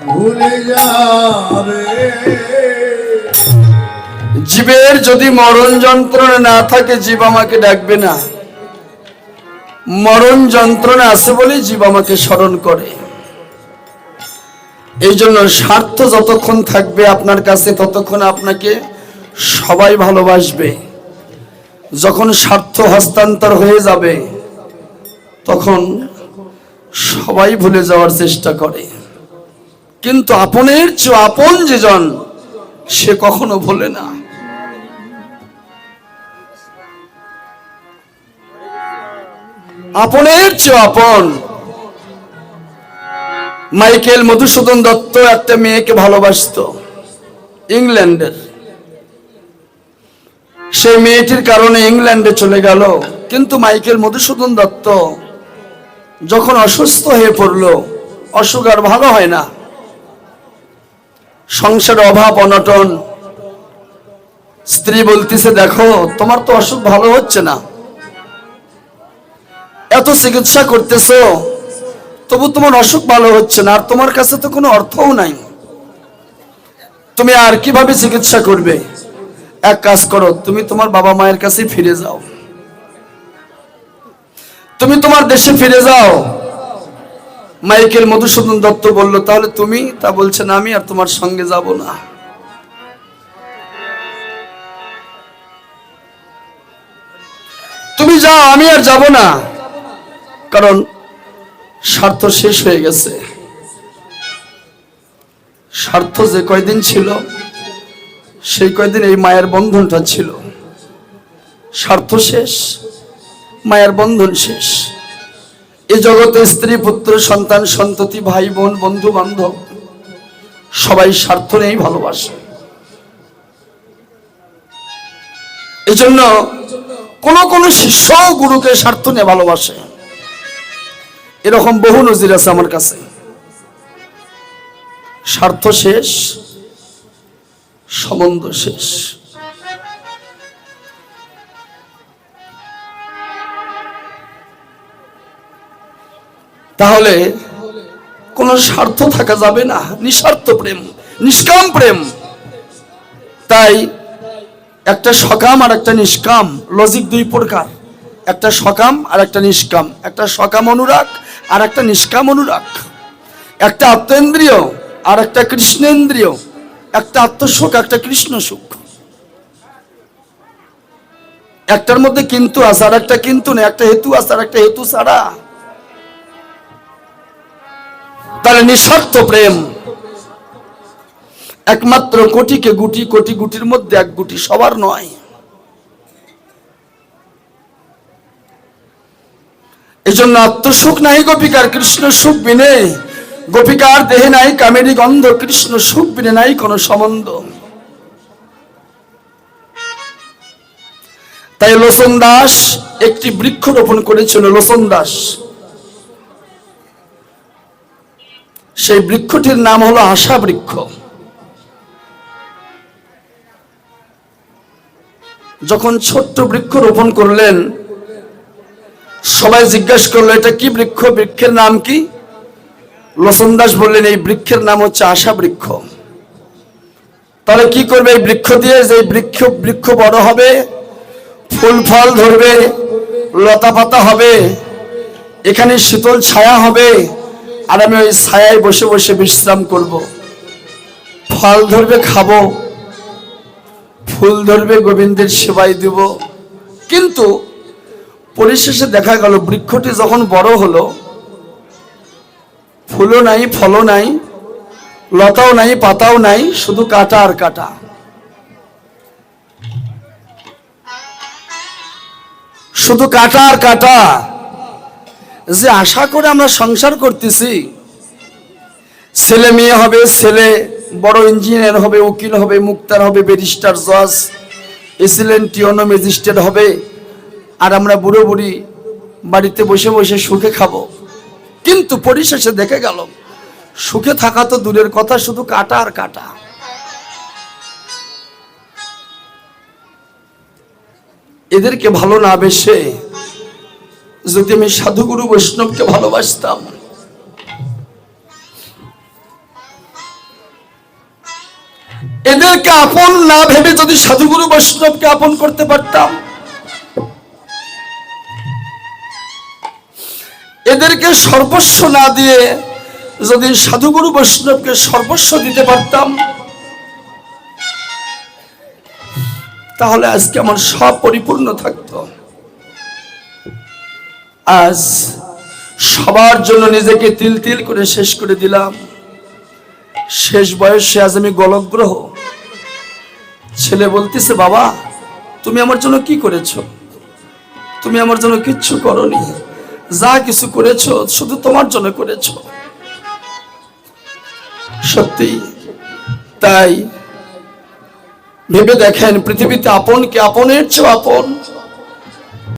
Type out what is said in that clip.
ভুলে যাবে। জীবের যদি মরণ যন্ত্রণা না থাকে জীব আমাকে ডাকবে না, মরণ যন্ত্রণা আছে বলে জীব আমাকে স্মরণ করে। এই জন্য স্বার্থ যতক্ষণ থাকবে আপনার কাছে ততক্ষণ আপনাকে সবাই ভালোবাসবে। যখন স্বার্থ হস্তান্তর হয়ে যাবে তখন সবাই ভুলে যাওয়ার চেষ্টা করে, কিন্তু আপনের চেয়ে আপন যেজন সে কখনো ভোলে না। আপনের চেয়ে আপন। মাইকেল মধুসূদন দত্ত একটা মেয়েকে ভালোবাসতো, ইংল্যান্ডের। সেই মেয়েটির কারণে ইংল্যান্ডে চলে গেল, কিন্তু মাইকেল মধুসূদন দত্ত যখন অসুস্থ হয়ে পড়লো, অসুখ আর ভালো হয় না, সংসারে অভাব অনটন, স্ত্রী বলতেছে দেখো তোমার তো অসুখ ভালো হচ্ছে না, এত চিকিৎসা করতেছো তবু তোমার অসুখ ভালো হচ্ছে না, আর তোমার কাছে তো কোনো অর্থও নাই, তুমি আর কিভাবে চিকিৎসা করবে? এক কাজ করো, তুমি তোমার বাবা মায়ের কাছে ফিরে যাও, তুমি তোমার দেশে ফিরে যাও। মাইকেল মধুসূদন দত্ত বলল তাহলে তুমি? তা বলছেন আমি আর তোমার সঙ্গে যাব না। তুমি যাও, আমি আর যাব না, কারণ স্বার্থ শেষ হয়ে গেছে। স্বার্থ যে কয়দিন ছিল সেই কয়দিন এই মায়ের বন্ধনটা ছিল, স্বার্থ শেষ, মায়ের বন্ধন শেষ। এই জগতে স্ত্রী পুত্র সন্তান সন্ততি ভাই বোন বন্ধু বান্ধব সবাই স্বার্থ নিয়েই ভালোবাসে। এজন্য কোন কোন শিষ্য গুরুকে স্বার্থ নিয়ে ভালোবাসে, এরকম বহু নজির আছে আমার কাছে। স্বার্থ শেষ, সম্বন্ধ শেষ। তাহলে কোন স্বার্থ থাকা যাবে না, নিঃস্বার্থ প্রেম, নিষ্কাম প্রেম। তাই একটা সকাম আর একটা নিষ্কাম, লজিক দুই প্রকার, একটা সকাম আর একটা নিষ্কাম, একটা সকাম অনুরাগ আর একটা নিষ্কাম অনুরাগ, একটা আত্মেন্দ্রিয় আর একটা কৃষ্ণেন্দ্রিয়, একটা আত্মসুখ একটা কৃষ্ণ সুখ। একটার মধ্যে কিন্তু আছে আর একটা কিন্তু নেই, একটা হেতু আছে আর একটা হেতু ছাড়া। তাহলে নিঃস্বার্থ প্রেম একমাত্র কোটিকে গুটি, কোটি গুটির মধ্যে এক গুটি, সবার নয়। এজন্য আত্মসুখ নাই গোপিকার, কৃষ্ণ সুখ বিনে গোপিকার দেহে নাই কামেরী গন্ধ, কৃষ্ণ সুখ বিনে নাই কোন সম্বন্ধ। তাই লোচন দাস একটি বৃক্ষ রোপণ করেছিল, লোচন দাস। সেই বৃক্ষটির নাম হলো আশা বৃক্ষ। যখন ছোট্ট বৃক্ষ রোপণ করলেন সবাই জিজ্ঞাসা করলো এটা কি বৃক্ষ, বৃক্ষের নাম কি? লোচন দাস বললেন এই বৃক্ষের নাম হচ্ছে আশা বৃক্ষ। তাহলে কি করবে এই বৃক্ষ দিয়ে? যে বৃক্ষ বড় হবে, ফুল ফল ধরবে, লতা পাতা হবে, এখানে শীতল ছায়া হবে, আর আমি ওই ছায়ায় বসে বসে বিশ্রাম করব। ফল ধরবে খাবো, ফুল ধরবে গোবিন্দের সেবায় দিব। কিন্তু পরিশেষে দেখা গেল বৃক্ষটি যখন বড় হলো, ফুলও নাই, ফলও নাই, লতাও নাই, পাতাও নাই, শুধু কাটা আর কাটা। শুধু কাটা আর কাটা। যে আশা করে আমরা সংসার করতেছি, ছেলে মেয়ে হবে, ছেলে বড় ইঞ্জিনিয়ার হবে, উকিল হবে, মুক্তার হবে, ব্যারিস্টার, জজ, এসিলেন্ট, টিওনো, ম্যাজিস্ট্রেট হবে, আর আমরা বুড়ো বুড়ি বাড়িতে বসে বসে সুখে খাবো। কিন্তু পরিশেষে দেখে গেল সুখে থাকা তো দূরের কথা, শুধু কাটা আর কাটা। এদেরকে ভালো না বেশে যদি আমি সাধুগুরু বৈষ্ণবকে ভালোবাসতাম, এদেরকে আপন না ভেবে যদি সাধুগুরু বৈষ্ণবকে আপন করতে পারতাম, এদেরকে সর্বস্ব না দিয়ে যদি সাধুগুরু বৈষ্ণবকে সর্বস্ব দিতে পারতাম, তাহলে আজকে আমার সব পরিপূর্ণ থাকতো। আজ সবার জন্য নিজেকে তিল তিল করে শেষ করে দিলাম। শেষ বয়সে আজ আমি গলগ্রহ। ছেলে বলতেছে, বাবা তুমি আমার জন্য কি করেছো? তুমি আমার জন্য কিচ্ছু করনি, যা কিছু করেছো শুধু তোমার জন্য করেছো। সত্যি তাই ভেবে দেখেন, পৃথিবীতে আপন কে আপনের চেয়ে আপন।